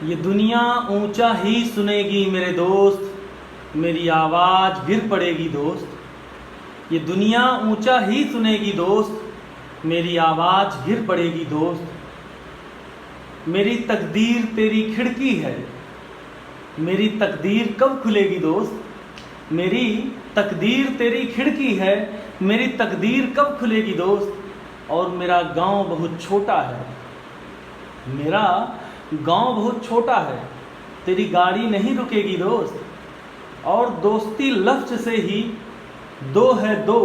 ये दुनिया ऊंचा ही सुनेगी मेरे दोस्त, मेरी आवाज़ गिर पड़ेगी दोस्त। ये दुनिया ऊंचा ही सुनेगी दोस्त, मेरी आवाज़ गिर पड़ेगी दोस्त। मेरी तकदीर तेरी खिड़की है, मेरी तकदीर कब खुलेगी दोस्त। मेरी तकदीर तेरी खिड़की है, मेरी तकदीर कब खुलेगी दोस्त। और मेरा गांव बहुत छोटा है, मेरा गांव बहुत छोटा है, तेरी गाड़ी नहीं रुकेगी दोस्त। और दोस्ती लफ्ज से ही दो है दो,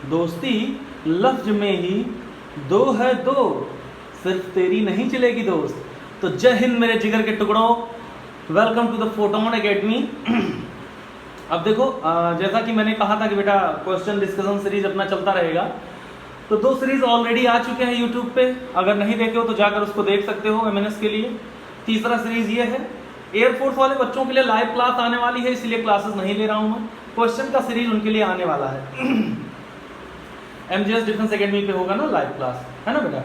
दोस्ती लफ्ज में ही दो है दो, सिर्फ तेरी नहीं चलेगी दोस्त। तो जय हिंद मेरे जिगर के टुकड़ों, welcome to the photon academy. अब देखो, जैसा कि मैंने कहा था कि बेटा क्वेश्चन डिस्कशन सीरीज अपना चलता रहेगा, तो 2 सीरीज ऑलरेडी आ चुके हैं यूट्यूब पे। अगर नहीं देखे हो तो जाकर उसको देख सकते हो एमएनएस के लिए। तीसरा सीरीज ये है, एयरफोर्स वाले बच्चों के लिए लाइव क्लास आने वाली है, इसलिए क्लासेस नहीं ले रहा हूं मैं। क्वेश्चन का सीरीज उनके लिए आने वाला है। एमजीएस डिफेंस एकेडमी पे होगा ना लाइव क्लास, है ना बेटा।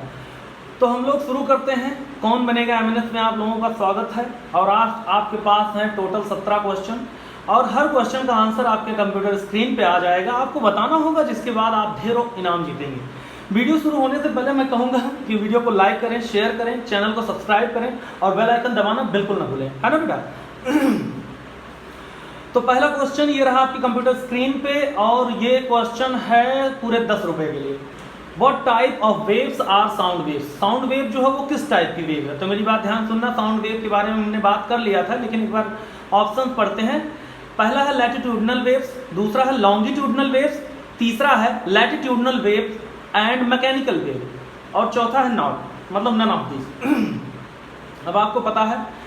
तो हम लोग शुरू करते हैं। कौन बनेगा एमएनएस में आप लोगों का स्वागत है। और आज आपके पास है टोटल 17 क्वेश्चन, और हर क्वेश्चन का आंसर आपके कंप्यूटर स्क्रीन पे आ जाएगा। आपको बताना होगा, जिसके बाद आप ढेरों इनाम जीतेंगे। वीडियो शुरू होने से पहले मैं कहूंगा कि वीडियो को लाइक करें, शेयर करें, चैनल को सब्सक्राइब करें और बेल आइकन दबाना बिल्कुल ना भूलें, है ना बेटा। तो पहला क्वेश्चन ये रहा आपकी कंप्यूटर स्क्रीन पे, और ये क्वेश्चन है पूरे 10 रुपए के लिए। What type of waves are sound waves? Sound wave जो है वो किस टाइप की वेव है। तो मेरी बात ध्यान सुनना, साउंड वेव के बारे में हमने बात कर लिया था, लेकिन एक बार ऑप्शन पढ़ते हैं। पहला है लैटिट्यूडनल वेव्स, दूसरा है लॉन्गिट्यूडनल वेव्स, तीसरा है latitudinal waves and mechanical wave, और चौथा है नॉट, मतलब नन ऑफ दिस। अब आपको पता है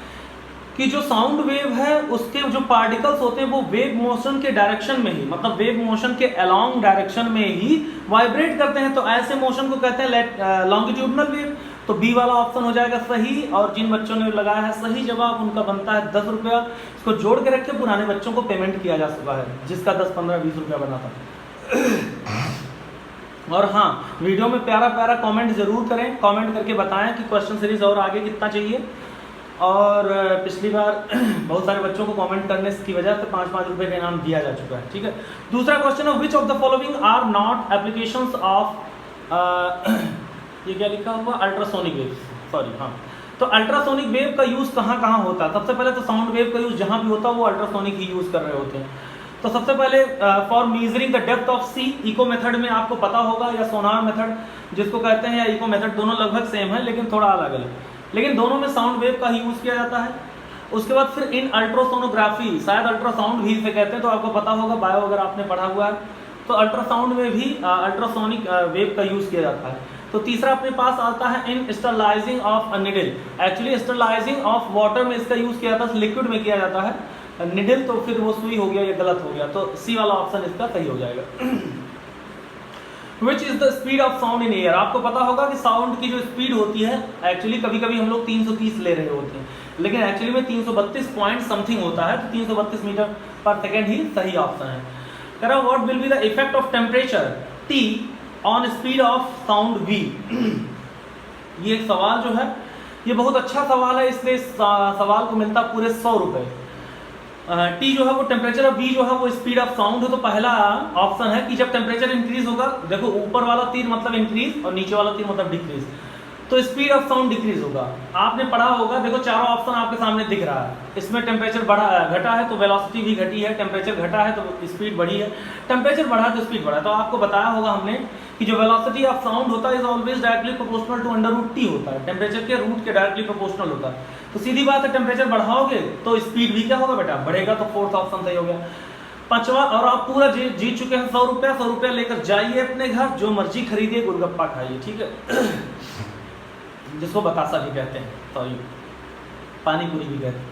कि जो साउंड वेव है उसके जो पार्टिकल्स होते हैं वो वेव मोशन के डायरेक्शन में ही, मतलब वेव मोशन के अलोंग डायरेक्शन में ही वाइब्रेट करते हैं। तो ऐसे मोशन को कहते हैं लॉन्गिट्यूडनल वेव। तो बी वाला ऑप्शन हो जाएगा सही, और जिन बच्चों ने लगाया है सही जवाब उनका बनता है 10 रुपया। इसको जोड़ के रख के पुराने बच्चों को पेमेंट किया जा चुका है, जिसका 10, 15, 20 रुपया बना था। और हाँ, वीडियो में प्यारा प्यारा कमेंट जरूर करें, कमेंट करके बताएं कि क्वेश्चन सीरीज और आगे कितना चाहिए। और पिछली बार बहुत सारे बच्चों को कमेंट करने की वजह से 5-5 रुपए का इनाम दिया जा चुका है, ठीक है। दूसरा क्वेश्चन है, which of the following are not applications of ये क्या लिखा हुआ, अल्ट्रासोनिक वेव, सॉरी, हाँ। तो अल्ट्रासोनिक वेव का यूज कहाँ कहाँ होता है। सबसे पहले तो साउंड वेव का यूज जहाँ भी होता है वो अल्ट्रासोनिक ही यूज कर रहे होते हैं। तो सबसे पहले for measuring the depth of sea, echo method में आपको पता होगा, या सोनार मेथड जिसको कहते हैं, या इको मेथड, दोनों लगभग सेम है लेकिन थोड़ा अलग अलग, लेकिन दोनों में साउंड वेव का ही यूज किया जाता है। उसके बाद फिर इन अल्ट्रासोनोग्राफी, शायद अल्ट्रासाउंड भी इसे कहते हैं, तो आपको पता होगा, बायो अगर आपने पढ़ा हुआ है तो अल्ट्रासाउंड में भी अल्ट्रासोनिक वेव का यूज किया जाता है। तो तीसरा अपने पास आता है in sterilizing of a needle. Actually sterilizing of water में इसका यूज किया जाता है, लिक्विड में किया जाता है। निडल तो फिर वो सुई हो गया, ये गलत हो गया, तो सी वाला ऑप्शन इसका सही हो जाएगा। Which is the speed of sound in air? आपको पता होगा कि साउंड की जो स्पीड होती है, एक्चुअली कभी कभी हम लोग 330 ले रहे होते हैं, लेकिन एक्चुअली में 332 पॉइंट समथिंग होता है। तो 332 मीटर पर सेकेंड ही सही ऑप्शन है। कह रहा what will be the effect of temperature T on speed of sound V? ये एक सवाल जो है ये बहुत अच्छा सवाल है, इसलिए इस सवाल को मिलता पूरे 100 रुपए। टी जो है वो टेम्परेचर, और बी जो है वो स्पीड ऑफ साउंड है। तो पहला ऑप्शन है कि जब टेम्परेचर इंक्रीज होगा, देखो ऊपर वाला तीर मतलब इंक्रीज और नीचे वाला तीर मतलब डिक्रीज, तो स्पीड ऑफ साउंड डिक्रीज होगा। आपने पढ़ा होगा, देखो चारों ऑप्शन आपके सामने दिख रहा है। इसमें टेम्परेचर घटा है तो वेलोसिटी भी घटी है, टेम्परेचर घटा है तो स्पीड बढ़ी है, टेम्परेचर बढ़ा है तो स्पीड बढ़ा है। तो आपको बताया होगा हमने कि जो वेलोसिटी ऑफ साउंड होता है is always directly proportional to √T होता है, टेम्परेचर के रूट के डायरेक्टली प्रोपोर्शनल होता है। तो सीधी बात है, टेम्परेचर बढ़ाओगे तो स्पीड भी क्या होगा बेटा, बढ़ेगा। तो फोर्थ ऑप्शन सही हो गया। पांचवा, और आप पूरा जीत चुके हैं 100 रुपया। 100 रुपया लेकर जाइए अपने घर, जो मर्जी खरीदिए, गोलगप्पा खाइए, ठीक है। जिसको बतासा भी कहते हैं, सॉरी पानी पूरी भी कहते हैं।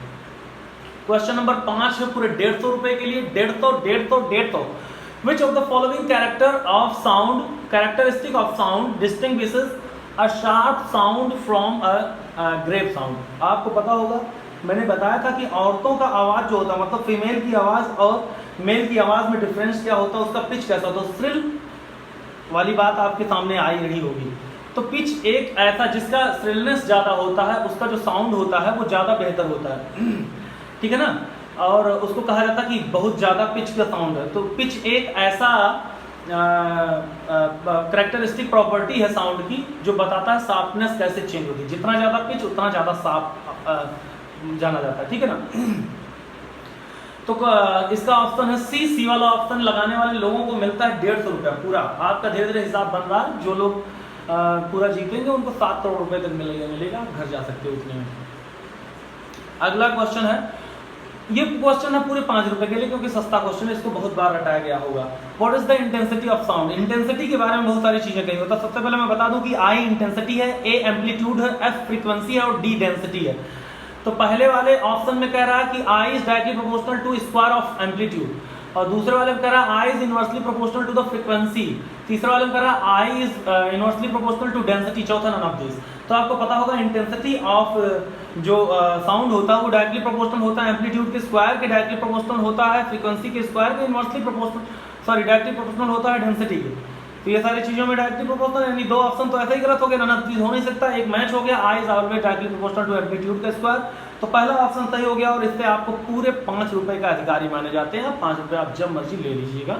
क्वेश्चन नंबर 5 है पूरे 150 रुपए के लिए। 150। Which of the following characteristic of sound distinguishes a sharp sound from a grave sound? आपको पता होगा, मैंने बताया था कि औरतों का आवाज जो होता है, मतलब फीमेल की आवाज और मेल की आवाज में डिफरेंस क्या होता है, उसका पिच कैसा होता है। श्रिल वाली बात आपके सामने आई रही होगी। तो पिच एक ऐसा जिसका श्रिलनेस ज़्यादा होता है, उसका जो साउंड होता है वो ज़्यादा बेहतर होता है, ठीक है ना, और उसको कहा जाता है कि बहुत ज़्यादा पिच का साउंड है। तो पिच एक ऐसा करेक्टरिस्टिक प्रॉपर्टी है साउंड की जो बताता है शार्पनेस कैसे चेंज होती है, जितना ज़्यादा पिच उतना ज़्यादा शार्प जाना जाता है, ठीक है ना। तो इसका ऑप्शन है सी वाला ऑप्शन लगाने वाले लोगों को मिलता है 150 रुपया पूरा। आपका धीरे धीरे हिसाब बन रहा है, जो लोग पूरा जीतेंगे उनको 7 करोड़ रुपए तक मिलेगा, घर जा सकते हो उतने में। अगला क्वेश्चन है, ये क्वेश्चन है पूरे 5 रुपए के लिए क्योंकि सस्ता क्वेश्चन है, इसको बहुत बार रटाया गया होगा। What is the intensity of sound? Intensity के बारे में बहुत सारी चीजें कही होता है। सबसे पहले मैं बता दूं कि आई इंटेंसिटी है, ए एम्पलीट्यूड है, एफ फ्रीक्वेंसी है और डी डेंसिटी है। तो पहले वाले ऑप्शन में कह रहा है कि I is directly proportional to square of amplitude, और दूसरे वाले में कह रहा है I is inversely proportional to the frequency, तीसरे वाले में कह रहा है I is inversely proportional to density, चौथा नन ऑफ दिस। तो आपको पता होगा इंटेंसिटी ऑफ जो साउंड होता है वो डायरेक्टली प्रोपोर्शनल होता है एम्पलीट्यूड के स्क्वायर के, डायरेक्टली प्रोपोर्शनल होता है फ्रीक्वेंसी के स्क्वायर के, इनवर्सली प्रोपोर्शनल डायरेक्टली प्रोपोर्शनल होता है डेंसिटी के। तो ये सारी चीजों में डायरेक्टली प्रोपोर्शनल, यानी दो ऑप्शन तो ऐसा ही गलत हो गया, नन ऑफ दिस हो नहीं सकता। एक मैच हो गया, I is always directly proportional to amplitude का स्क्वायर, तो पहला ऑप्शन सही हो गया और इससे आपको पूरे 5 रुपए का अधिकारी माने जाते हैं। 5 रुपए आप जब मर्जी ले लीजिएगा,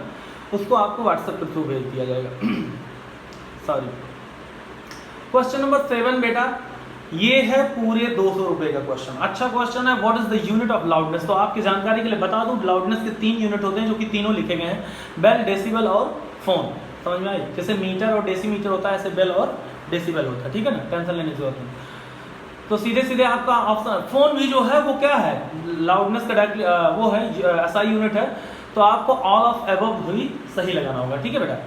उसको आपको व्हाट्सएप के थ्रू भेज दिया जाएगा। सॉरी, क्वेश्चन नंबर 7 बेटा, ये है पूरे 200 रुपए का क्वेश्चन। अच्छा क्वेश्चन है, what is the unit of loudness? तो आपकी जानकारी के लिए बता दूं, लाउडनेस के 3 यूनिट होते हैं जो कि तीनों लिखे गए हैं, बेल, डेसिबल और फोन। समझ में आई? जैसे मीटर और डेसीमीटर होता है, ऐसे बेल और डेसिबल होता है, ठीक है ना, टेंशन लेने की जरूरत नहीं। तो सीधे सीधे आपका ऑप्शन, फोन भी जो है वो क्या है, लाउडनेस का डायरेक्टली वो है एसआई यूनिट है, तो आपको ऑल ऑफ एबव ही सही लगाना होगा, ठीक है बेटा।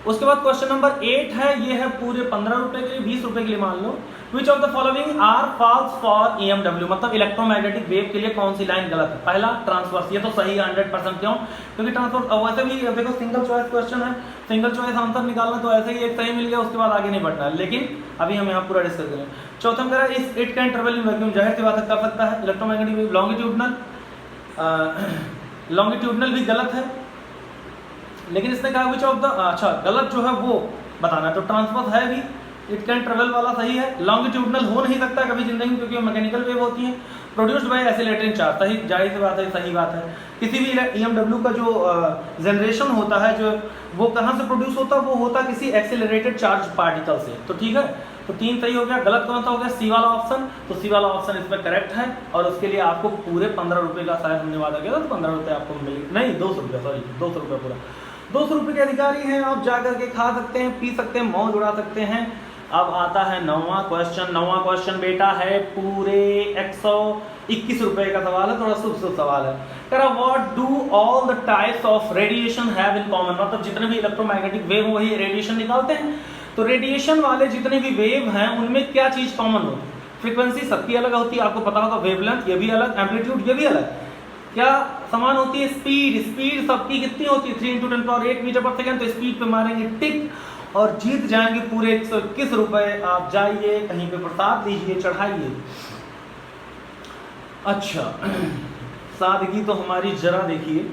उसके बाद क्वेश्चन नंबर 8 है, ये है पूरे 15 रुपए के लिए, 20 रुपए के लिए मान लो। Which of the following are false for EMW, मतलब इलेक्ट्रोमैग्नेटिक वेव के लिए कौन सी लाइन गलत है? पहला ट्रांसवर्स, ये तो सही है 100%। क्यों? क्योंकि ट्रांसवर्स वैसे भी देखो सिंगल चॉइस क्वेश्चन है, सिंगल चॉइस आंसर निकालना, तो ऐसे ही एक सही मिल गया, उसके बाद आगे नहीं बढ़ना है, लेकिन अभी हम यहाँ पूरा डिस्कस करें। चौथा में कह रहा है इस it can travel in vacuum, जाहिर सी बात है कर सकता है इलेक्ट्रोमैग्नेटिक वेव। लॉन्गिट्यूडनल भी गलत है, लेकिन इसने कहा विच ऑफ द, अच्छा गलत जो है वो बताना है, तो ट्रांसवर्स है भी, इट कैन ट्रेवल वाला सही है। लॉन्गिट्यूडनल हो नहीं सकता कभी जिंदगी में क्योंकि मैकेनिकल वेव होती है। प्रोड्यूस्ड बाय एक्सीलरेटिंग चार्ज, सही, जाहिर सी बात है, सही बात है। किसी भी EMW का जो जनरेशन होता है, जो वो कहाँ से प्रोड्यूस होता है, वो होता किसी एक्सीलरेटेड चार्ज पार्टिकल से, तो ठीक है। तो 3 सही हो गया, गलत कौन सा हो गया? सी वाला ऑप्शन। तो सी वाला ऑप्शन इसमें करेक्ट है और उसके लिए आपको पूरे 15 रुपए का शायद हमने वादा किया था, तो 15 रुपए आपको मिले, नहीं 200 रुपये, सॉरी 200 रुपये पूरा 200 रुपये के अधिकारी हैं आप, जा करके खा सकते हैं, पी सकते हैं, मौज उड़ा सकते हैं। अब आता है 9वां क्वेश्चन। 9वां क्वेश्चन बेटा है पूरे 121 रुपए का सवाल है, थोड़ा शुभ सवाल है। कह रहा what do all the types of radiation have in common, मतलब जितने भी इलेक्ट्रोमैग्नेटिक वेव वही रेडिएशन निकालते हैं, तो रेडिएशन वाले जितने भी वेव हैं उनमें क्या चीज कॉमन होती है? फ्रीक्वेंसी सबकी अलग होती है, आपको पता होगा, वेवलेंथ ये भी अलग, एम्पलीट्यूड ये भी अलग। क्या समान होती है? स्पीड सबकी कितनी होती है? 3 × 10⁸ मीटर पर सेकंड। तो स्पीड पे मारेंगे टिक और जीत जाएंगे पूरे 121 रुपए। आप जाइए कहीं पे प्रसाद दीजिए, चढ़ाइए। अच्छा सादगी तो हमारी जरा देखिए।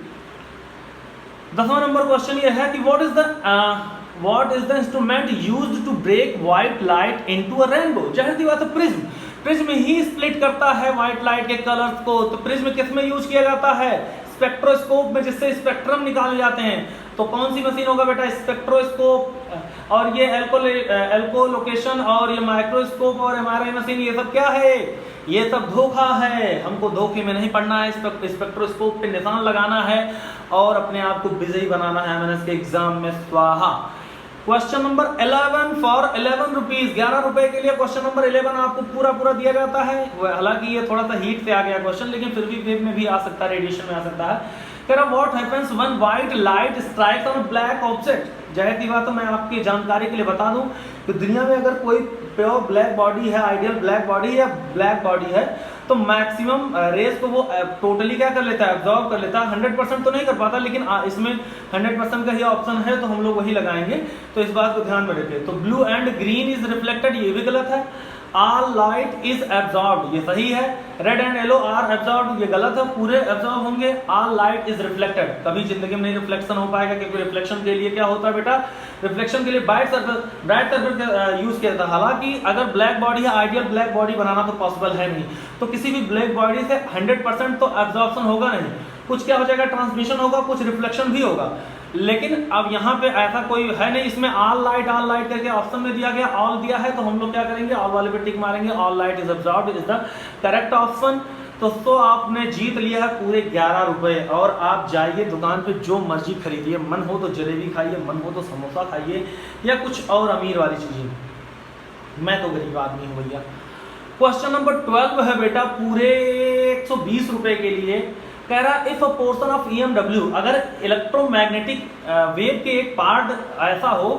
10वां नंबर क्वेश्चन ये है कि what is the instrument used to break white light into a rainbow? जाहिर सी बात है प्रिज्म। प्रिज्म ही स्प्लिट करता है व्हाइट लाइट के कलर्स को। तो प्रिज्म किस में यूज किया जाता है? स्पेक्ट्रोस्कोप में, जिससे स्पेक्ट्रम निकाले जाते हैं। तो कौन सी मशीन होगा बेटा? स्पेक्ट्रोस्कोप। और ये एल्कोलोकेशन और ये माइक्रोस्कोप और MRI मशीन, ये सब क्या है? ये सब धोखा है। हमको धोखे में नहीं पड़ना है, स्पेक्ट्रोस्कोप पे निशान लगाना है और अपने आप को विजयी बनाना है MNS के एग्जाम में। स्वाहा। क्वेश्चन नंबर 11 फॉर 11 रुपीज, 11 रुपए के लिए क्वेश्चन नंबर 11 आपको पूरा दिया जाता है। हालांकि ये थोड़ा सा हीट से आ गया क्वेश्चन, लेकिन फिर भी वेव में भी आ सकता है, रेडिएशन में आ सकता है। कह रहा what happens when white light strikes on black object? जाहिर सी बात है, मैं आपकी जानकारी के लिए बता दूं कि दुनिया में अगर कोई प्योर ब्लैक बॉडी है, आइडियल ब्लैक बॉडी या ब्लैक बॉडी है, तो मैक्सिमम रेस को वो टोटली क्या कर लेता है? एब्जॉर्ब कर लेता है। 100% तो नहीं कर पाता, लेकिन इसमें 100% का ही ऑप्शन है, तो हम लोग वही लगाएंगे। तो इस बात को ध्यान में रखिए। तो blue and green is reflected, ये भी गलत है। ऑल लाइट इज एब्जॉर्ब्ड, ये सही है। Red and yellow are absorbed, ये गलत है, पूरे एब्जॉर्ब होंगे। ऑल लाइट इज रिफ्लेक्टेड, कभी जिंदगी में नहीं रिफ्लेक्शन हो पाएगा, क्योंकि रिफ्लेक्शन के लिए क्या होता है बेटा, रिफ्लेक्शन के लिए ब्राइट सर्फेस यूज किया जाता है। हालांकि अगर ब्लैक बॉडी है, आइडियल ब्लैक बॉडी बनाना तो पॉसिबल है नहीं, तो किसी भी ब्लैक बॉडी से 100% तो एब्जॉर्प्शन होगा नहीं, कुछ क्या हो जाएगा, ट्रांसमिशन होगा, कुछ रिफ्लेक्शन भी होगा। लेकिन अब यहाँ पे ऐसा कोई है नहीं, इसमें ऑल लाइट करके ऑप्शन में दिया गया, ऑल दिया है, तो हम लोग क्या करेंगे, ऑल वाले पे टिक मारेंगे, all light is absorbed is the correct option. तो आपने जीत लिया है पूरे 11 रुपए, और आप जाइए दुकान पे जो मर्जी खरीदिए, मन हो तो जलेबी खाइए, मन हो तो समोसा खाइए, या कुछ और अमीर वाली चीजें, मैं तो गरीब आदमी हूँ भैया। क्वेश्चन नंबर 12 है बेटा पूरे 120 रुपए के लिए, कह रहा if a portion of EMW, अगर इलेक्ट्रोमैग्नेटिक वेव के एक पार्ट ऐसा हो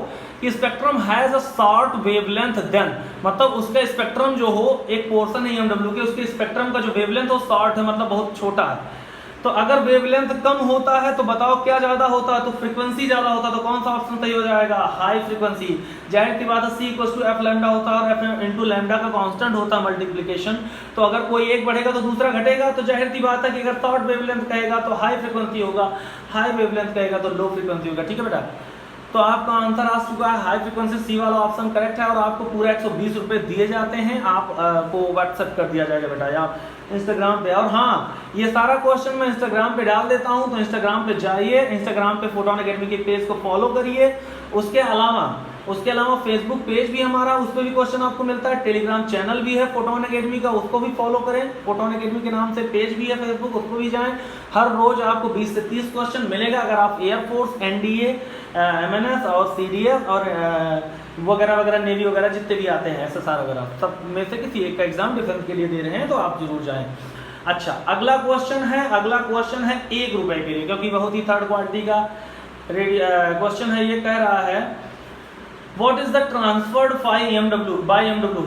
कि spectrum has a short wavelength, then मतलब उसका स्पेक्ट्रम जो हो, एक पोर्शन है EMW के, उसके स्पेक्ट्रम का जो वेवलेंथ हो शॉर्ट है, मतलब बहुत छोटा है। तो अगर वेवलेंथ कम होता है तो बताओ क्या ज्यादा होता है, तो फ्रीक्वेंसी ज्यादा होता है, तो कौन सा ऑप्शन सही हो जाएगा, हाई फ्रीक्वेंसी। जाहिर सी बात है C = F लैम्डा होता है, और F इंटू लैम्डा का कांस्टेंट होता है मल्टीप्लिकेशन, तो अगर कोई एक बढ़ेगा तो दूसरा घटेगा, तो जाहिर सी बात है कि अगर शॉर्ट वेवलेंथ कहेगा तो हाई फ्रीक्वेंसी होगा, हाई वेवलेंथ कहेगा तो लो फ्रीक्वेंसी होगा। ठीक है बेटा, तो आपका आंसर आ चुका है, हाई फ्रीक्वेंसी C वाला ऑप्शन करेक्ट है, और आपको पूरा 120 रुपए दिए जाते हैं, आपको व्हाट्सएप कर दिया जाएगा बेटा या इंस्टाग्राम पे। और हाँ, ये सारा क्वेश्चन मैं इंस्टाग्राम पे डाल देता हूँ, तो इंस्टाग्राम पे जाइए, इंस्टाग्राम पे फोटोन एकेडमी के पेज को फॉलो करिए। उसके अलावा फेसबुक पेज भी हमारा, उस पर भी क्वेश्चन आपको मिलता है, टेलीग्राम चैनल भी है फोटोन एकेडमी का, उसको भी फॉलो करें, फोटोन एकेडमी के नाम से पेज भी है फेसबुक, उसको भी जाएं। हर रोज आपको 20 से 30 क्वेश्चन मिलेगा। अगर आप एयरफोर्स, NDA, MNS और CDS और वगैरह वगैरह, नेवी वगैरह जितने भी आते हैं, SSR वगैरह, सब में से किसी एक का एग्जाम डिफेंस के लिए दे रहे हैं, तो आप जरूर जाएं। अच्छा, अगला क्वेश्चन है 1 रुपए के लिए, क्योंकि बहुत ही थर्ड क्वालिटी का क्वेश्चन है। ये कह रहा है what is the transferred by EMW,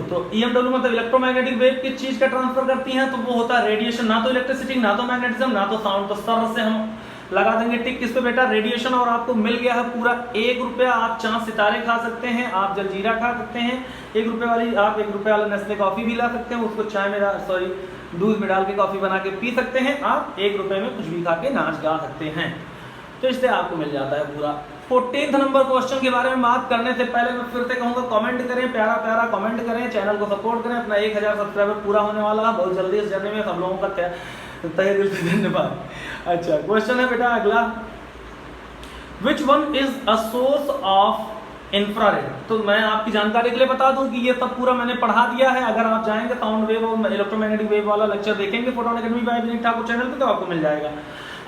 तो EMW मतलब इलेक्ट्रोमैग्नेटिक वेव किस चीज का ट्रांसफर करती है, तो वो होता है रेडिएशन, ना तो इलेक्ट्रिसिटी, ना तो मैग्नेटिज्म, ना तो साउंड। तो सर से हम लगा देंगे टिक किस पे बेटा, रेडिएशन। और आपको मिल गया है पूरा 1 रुपया। आप चांद सितारे खा सकते हैं, आप जलजीरा खा सकते हैं, 1 रुपये वाली, आप 1 रुपये वाला नेस्ले कॉफी भी ला सकते हैं, उसको चाय में दूध में डाल के कॉफी बना के पी सकते हैं। आप 1 रुपये में कुछ भी खा के नाच गा सकते हैं, तो इससे आपको मिल जाता है पूरा। 14th नंबर क्वेश्चन के बारे में बात करने से पहले मैं फिर से कहूंगा, कमेंट करें, प्यारा प्यारा कमेंट करें, चैनल को सपोर्ट करें। अपना 1000 सब्सक्राइबर पूरा होने वाला है बहुत जल्दी, इस जर्नी में सब लोगों का तहे दिल से धन्यवाद। अच्छा, क्वेश्चन है बेटा अगला, which one is a source of infrared. तो मैं आपकी जानकारी के लिए बता दूं कि ये सब पूरा मैंने पढ़ा दिया है। अगर आप जाएंगे साउंड वेव और इलेक्ट्रोमैग्नेटिक वेव वाला लेक्चर देखेंगे photon academy by Vineet Thakur channel पे, तो आपको मिल जाएगा।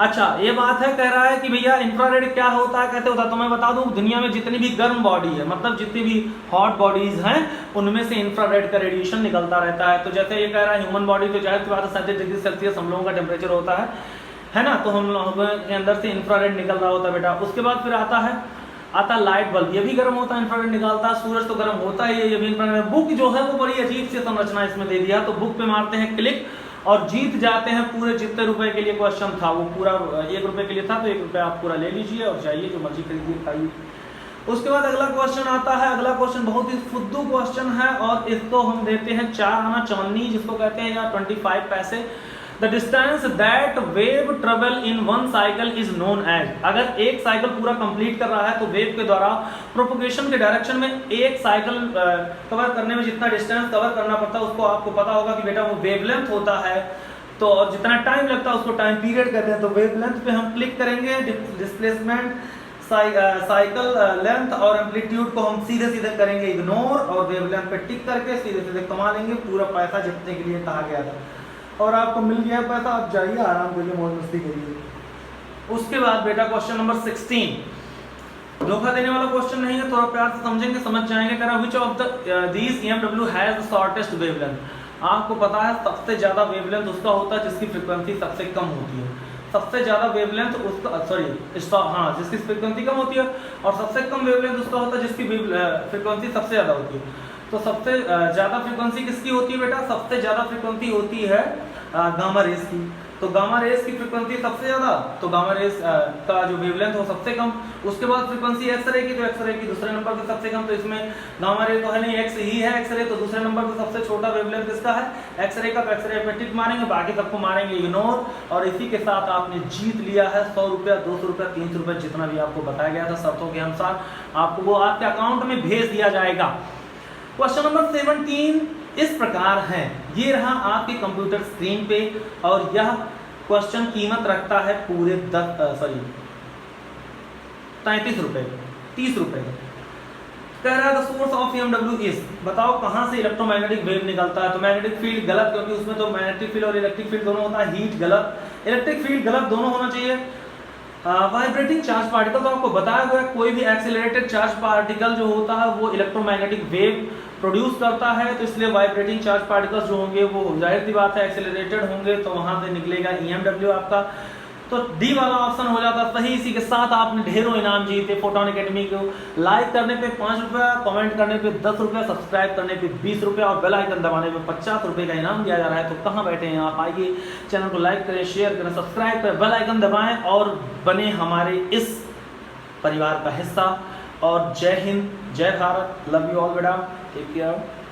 अच्छा, ये बात है, कह रहा है कि भैया इंफ्रारेड क्या होता है, कैसे होता है, तो मैं बता दूं, दुनिया में जितनी भी गर्म बॉडी है, मतलब जितनी भी हॉट बॉडीज हैं, उनमें से इंफ्रारेड का रेडिएशन निकलता रहता है। तो जैसे ये कह रहा है ह्यूमन बॉडी, तो जाहिर सी बात है 37 डिग्री सेल्सियस हम लोगों का टेम्परेचर होता है ना, तो हम लोगों के अंदर से इंफ्रारेड निकल रहा होता है बेटा। उसके बाद फिर आता लाइट बल्ब, ये भी गर्म होता है, इंफ्रारेड निकालता है। सूरज तो गर्म होता है, ये भी इंफ्रारेड। बुक जो है वो बड़ी अजीब सी संरचना इसमें दे दिया, तो बुक पे मारते हैं क्लिक और जीत जाते हैं पूरे जितने रुपए के लिए क्वेश्चन था, वो पूरा 1 रुपए के लिए था, तो 1 रुपया आप पूरा ले लीजिए और जाइए जो मर्जी खरीदिए खाइए। उसके बाद अगला क्वेश्चन आता है। अगला क्वेश्चन बहुत ही फुद्दू क्वेश्चन है, और इसको हम देते हैं 4 आना चवन्नी, जिसको कहते हैं, या 25 पैसे। The distance that wave travel in one cycle is known as। अगर एक साइकिल पूरा कंप्लीट कर रहा है तो वेव के द्वारा प्रोपोगेशन के डायरेक्शन में एक साइकिल कवर करने में जितना डिस्टेंस कवर करना पड़ता है, उसको आपको पता होगा कि बेटा वो वेवलेंथ होता है। तो और जितना टाइम लगता है उसको टाइम पीरियड कहते हैं। तो वेवलेंथ पे हम क्लिक करेंगे, डिस्प्लेसमेंट, साइकिल लेंथ और एम्पलीट्यूड को हम सीधे सीधे करेंगे इग्नोर, और वेवलेंथ पे टिक करके सीधे सीधे कमा लेंगे पूरा पैसा जितने के लिए कहा गया था, और आपको मिल गया पैसा। आप जाइए आराम करिए, मौज मस्ती करिए। उसके बाद बेटा क्वेश्चन नंबर 16, धोखा देने वाला क्वेश्चन नहीं है, थोड़ा प्यार से समझेंगे, समझ जाएंगे। कह रहा which of these EMW has the shortest wavelength. आपको पता है सबसे ज्यादा वेवलेंथ उसका होता है जिसकी फ्रीक्वेंसी सबसे कम होती है। सबसे ज्यादा वेवलेंथ उसका जिसकी फ्रीक्वेंसी कम होती है, और सबसे कम वेवलेंथ उसका होता है जिसकी फ्रीक्वेंसी सबसे ज्यादा होती है। तो सबसे ज्यादा फ्रीक्वेंसी किसकी होती है बेटा, सबसे ज्यादा फ्रीक्वेंसी होती है गामा रेस की। तो गामा रेस की फ्रीक्वेंसी सबसे ज़्यादा, तो गामा रेस का जो वेवलेंथ हो सबसे कम। उसके बाद फ्रीक्वेंसी एक्सरे की, तो एक्सरे की दूसरे नंबर पे सबसे कम, तो इसमें गामा रे तो है नहीं, एक्स ही है एक्सरे, तो दूसरे नंबर पे सबसे छोटा वेवलेंथ किसका है, एक्सरे का। तो एक्सरे पे टिक मारेंगे, बाकी सबको मारेंगे इग्नोर। और इसी के साथ आपने जीत लिया है 100 रुपया, 200 रुपया, 300 रुपया, जितना भी आपको बताया गया था शर्तों के अनुसार आपको वो आपके अकाउंट में भेज दिया जाएगा। क्वेश्चन नंबर 17 इस प्रकार है, ये रहा आपके कंप्यूटर स्क्रीन पे, और यह क्वेश्चन कीमत रखता है पूरे 33 रुपए, 30 रुपए। कह रहा है the source of EMW is, बताओ कहां से इलेक्ट्रोमैग्नेटिक वेव निकलता है। तो मैग्नेटिक फील्ड गलत, क्योंकि उसमें तो मैग्नेटिक फील्ड और इलेक्ट्रिक फील्ड दोनों होता है, हीट गलत, इलेक्ट्रिक फील्ड गलत, दोनों होना चाहिए। वाइब्रेटिंग चार्ज पार्टिकल, तो आपको बताया हुआ है कोई भी एक्सीलरेटेड चार्ज पार्टिकल जो होता है वो इलेक्ट्रोमैग्नेटिक वेव प्रोड्यूस करता है, तो इसलिए वाइब्रेटिंग चार्ज पार्टिकल्स जो होंगे वो जाहिर सी बात है एक्सीलरेटेड होंगे, तो वहां से निकलेगा EMW आपका। तो डी वाला ऑप्शन हो जाता सही। इसी के साथ आपने ढेरों इनाम जीते फोटोन एकेडमी को। लाइक करने पे 5 रुपया, कमेंट करने पे 10 रुपया, सब्सक्राइब करने पे 20 रुपया और बेल आइकन दबाने पे 50 रुपये का इनाम दिया जा रहा है। तो कहाँ बैठे हैं आप, आइए चैनल को लाइक करें, शेयर करें, सब्सक्राइब करें, बेल आइकन दबाएं और बने हमारे इस परिवार का हिस्सा। और जय हिंद, जय भारत, लव यू ऑल बेटा, टेक केयर।